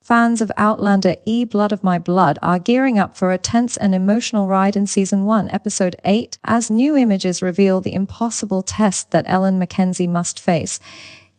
Fans of Outlander Blood of My Blood are gearing up for a tense and emotional ride in Season 1, Episode 8, as new images reveal the impossible test that Ellen Mackenzie must face.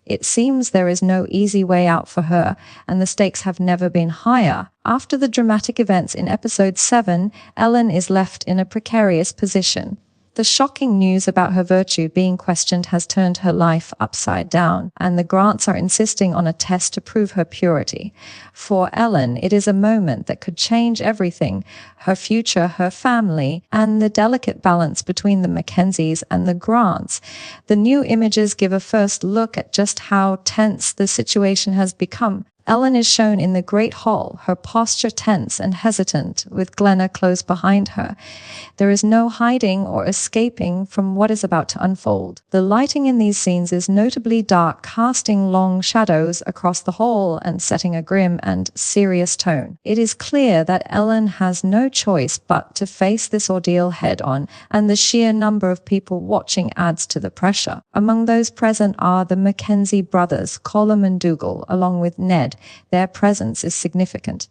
It seems there is no easy way out for her, and the stakes have never been higher. After the dramatic events in Episode 7, Ellen is left in a precarious position. The shocking news about her virtue being questioned has turned her life upside down, and the Grants are insisting on a test to prove her purity. For Ellen, it is a moment that could change everything: her future, her family, and the delicate balance between the Mackenzies and the Grants. The new images give a first look at just how tense the situation has become. Ellen is shown in the Great Hall, her posture tense and hesitant, with Glenna close behind her. There is no hiding or escaping from what is about to unfold. The lighting in these scenes is notably dark, casting long shadows across the hall and setting a grim and serious tone. It is clear that Ellen has no choice but to face this ordeal head-on, and the sheer number of people watching adds to the pressure. Among those present are the Mackenzie brothers, Colum and Dougal, along with Ned. Their presence is significant.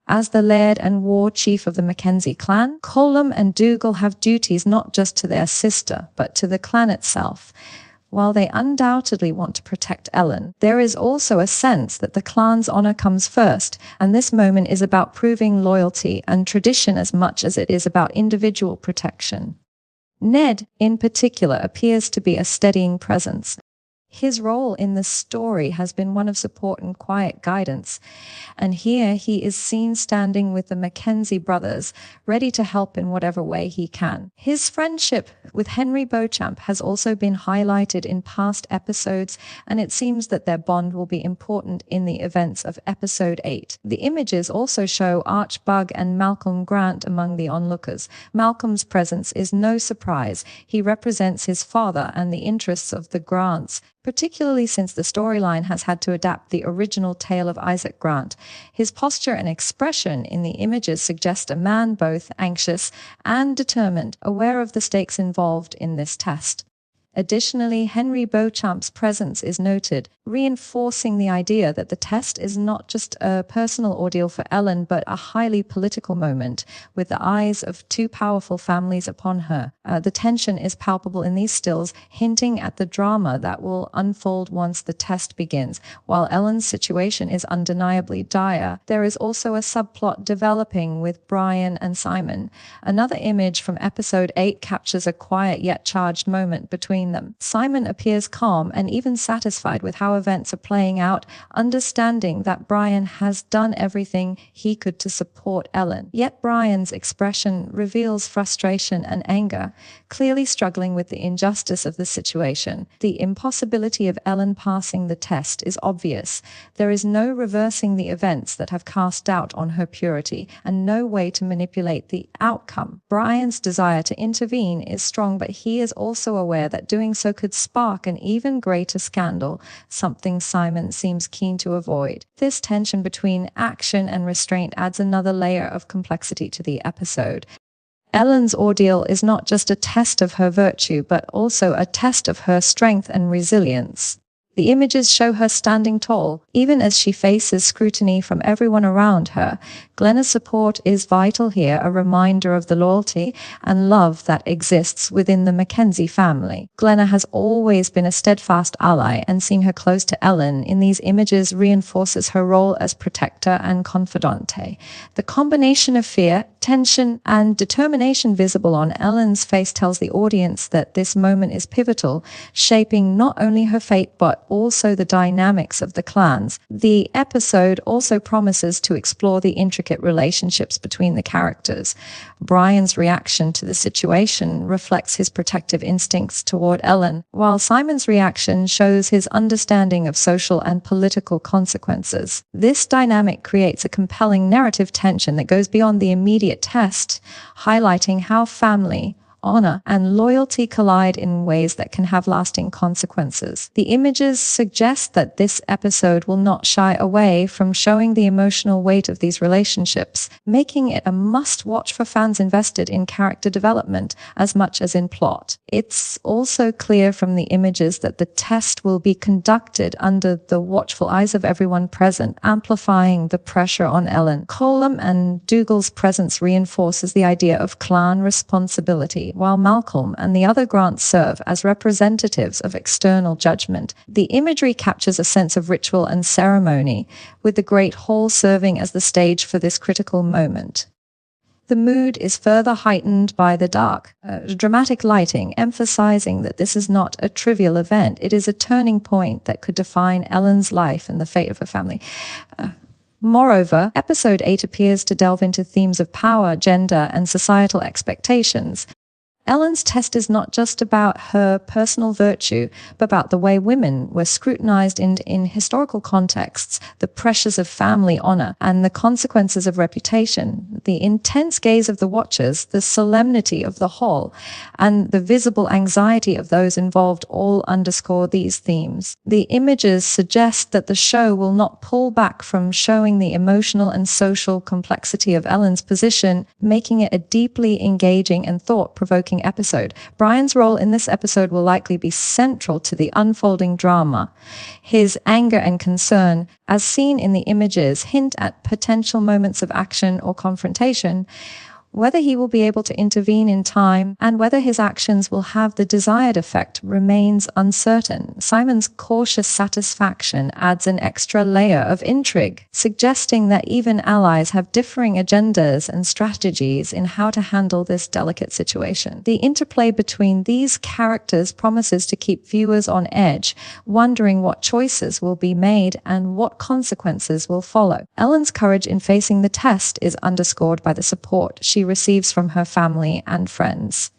As the Laird and war chief of the Mackenzie clan, Colum and Dougal have duties not just to their sister, but to the clan itself. While they undoubtedly want to protect Ellen, there is also a sense that the clan's honor comes first, and this moment is about proving loyalty and tradition as much as it is about individual protection. Ned, in particular, appears to be a steadying presence. His role in the story has been one of support and quiet guidance, and here he is seen standing with the Mackenzie brothers, ready to help in whatever way he can. His friendship with Henry Beauchamp has also been highlighted in past episodes, and it seems that their bond will be important in the events of Episode 8. The images also show Archbug and Malcolm Grant among the onlookers. Malcolm's presence is no surprise. He represents his father and the interests of the Grants, particularly since the storyline has had to adapt the original tale of Isaac Grant. His posture and expression in the images suggest a man both anxious and determined, aware of the stakes involved in this test. Additionally, Henry Beauchamp's presence is noted, reinforcing the idea that the test is not just a personal ordeal for Ellen, but a highly political moment, with the eyes of two powerful families upon her. The tension is palpable in these stills, hinting at the drama that will unfold once the test begins. While Ellen's situation is undeniably dire, there is also a subplot developing with Brian and Simon. Another image from Episode 8 captures a quiet yet charged moment between them. Simon appears calm and even satisfied with how events are playing out, understanding that Brian has done everything he could to support Ellen. Yet Brian's expression reveals frustration and anger, clearly struggling with the injustice of the situation. The impossibility of Ellen passing the test is obvious. There is no reversing the events that have cast doubt on her purity, and no way to manipulate the outcome. Brian's desire to intervene is strong, but he is also aware that doing so could spark an even greater scandal, something Simon seems keen to avoid. This tension between action and restraint adds another layer of complexity to the episode. Ellen's ordeal is not just a test of her virtue, but also a test of her strength and resilience. The images show her standing tall, even as she faces scrutiny from everyone around her. Glenna's support is vital here, a reminder of the loyalty and love that exists within the Mackenzie family. Glenna has always been a steadfast ally, and seeing her close to Ellen in these images reinforces her role as protector and confidante. The combination of fear, tension, and determination visible on Ellen's face tells the audience that this moment is pivotal, shaping not only her fate but also the dynamics of the clans. The episode also promises to explore the intricate relationships between the characters. Brian's reaction to the situation reflects his protective instincts toward Ellen, while Simon's reaction shows his understanding of social and political consequences. This dynamic creates a compelling narrative tension that goes beyond the immediate test, highlighting how family, honor, and loyalty collide in ways that can have lasting consequences. The images suggest that this episode will not shy away from showing the emotional weight of these relationships, making it a must-watch for fans invested in character development as much as in plot. It's also clear from the images that the test will be conducted under the watchful eyes of everyone present, amplifying the pressure on Ellen. Colum and Dougal's presence reinforces the idea of clan responsibility, while Malcolm and the other Grants serve as representatives of external judgment. The imagery captures a sense of ritual and ceremony, with the Great Hall serving as the stage for this critical moment. The mood is further heightened by the dark, dramatic lighting, emphasizing that this is not a trivial event. It is a turning point that could define Ellen's life and the fate of her family. Moreover, episode 8 appears to delve into themes of power, gender, and societal expectations. Ellen's test is not just about her personal virtue, but about the way women were scrutinized in historical contexts, the pressures of family honor, and the consequences of reputation. The intense gaze of the watchers, the solemnity of the hall, and the visible anxiety of those involved all underscore these themes. The images suggest that the show will not pull back from showing the emotional and social complexity of Ellen's position, making it a deeply engaging and thought-provoking episode. Brian's role in this episode will likely be central to the unfolding drama. His anger and concern, as seen in the images, hint at potential moments of action or confrontation. Whether he will be able to intervene in time and whether his actions will have the desired effect remains uncertain. Simon's cautious satisfaction adds an extra layer of intrigue, suggesting that even allies have differing agendas and strategies in how to handle this delicate situation. The interplay between these characters promises to keep viewers on edge, wondering what choices will be made and what consequences will follow. Ellen's courage in facing the test is underscored by the support she receives from her family and friends.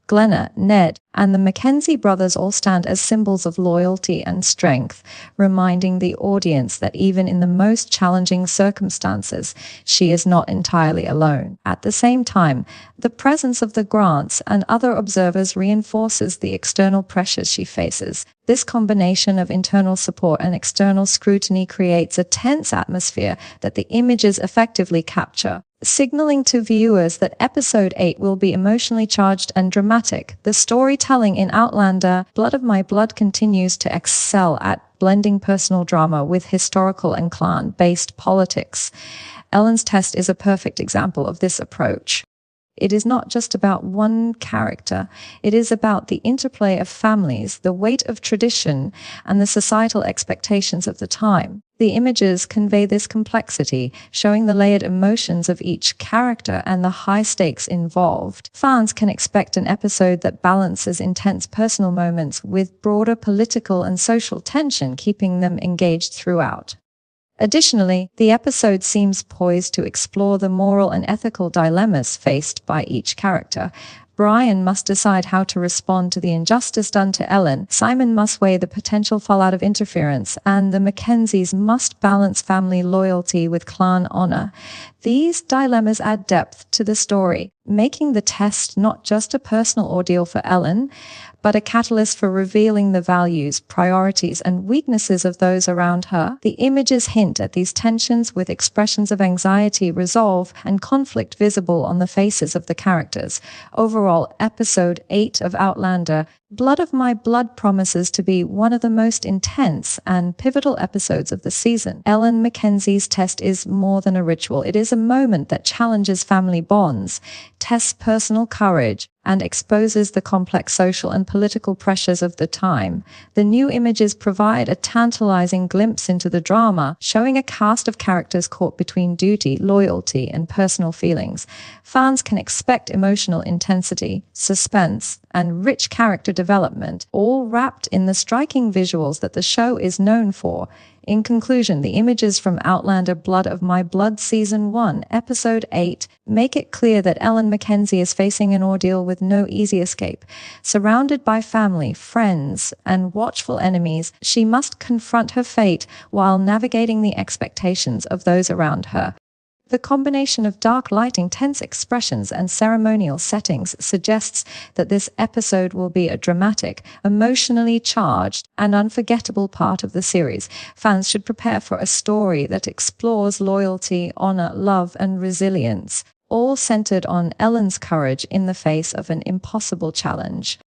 Glenna, Ned, and the Mackenzie brothers all stand as symbols of loyalty and strength, reminding the audience that even in the most challenging circumstances, she is not entirely alone. At the same time, the presence of the Grants and other observers reinforces the external pressures she faces. This combination of internal support and external scrutiny creates a tense atmosphere that the images effectively capture, signaling to viewers that episode 8 will be emotionally charged and dramatic. The storytelling in Outlander, Blood of My Blood, continues to excel at blending personal drama with historical and clan-based politics. Ellen's Test is a perfect example of this approach. It is not just about one character. It is about the interplay of families, the weight of tradition, and the societal expectations of the time. The images convey this complexity, showing the layered emotions of each character and the high stakes involved. Fans can expect an episode that balances intense personal moments with broader political and social tension, keeping them engaged throughout. Additionally, the episode seems poised to explore the moral and ethical dilemmas faced by each character. Brian must decide how to respond to the injustice done to Ellen, Simon must weigh the potential fallout of interference, and the Mackenzies must balance family loyalty with clan honor. These dilemmas add depth to the story, making the test not just a personal ordeal for Ellen, but a catalyst for revealing the values, priorities, and weaknesses of those around her. The images hint at these tensions with expressions of anxiety, resolve, and conflict visible on the faces of the characters. Overall, episode 8 of Outlander, Blood of My Blood, promises to be one of the most intense and pivotal episodes of the season. Ellen Mackenzie's test is more than a ritual. It is a moment that challenges family bonds, tests personal courage, and exposes the complex social and political pressures of the time. The new images provide a tantalizing glimpse into the drama, showing a cast of characters caught between duty, loyalty, and personal feelings. Fans can expect emotional intensity, suspense, and rich character development, all wrapped in the striking visuals that the show is known for. In conclusion, the images from Outlander Blood of My Blood Season 1, Episode 8, make it clear that Ellen Mackenzie is facing an ordeal with no easy escape. Surrounded by family, friends, and watchful enemies, she must confront her fate while navigating the expectations of those around her. The combination of dark lighting, tense expressions, and ceremonial settings suggests that this episode will be a dramatic, emotionally charged, and unforgettable part of the series. Fans should prepare for a story that explores loyalty, honor, love, and resilience, all centered on Ellen's courage in the face of an impossible challenge.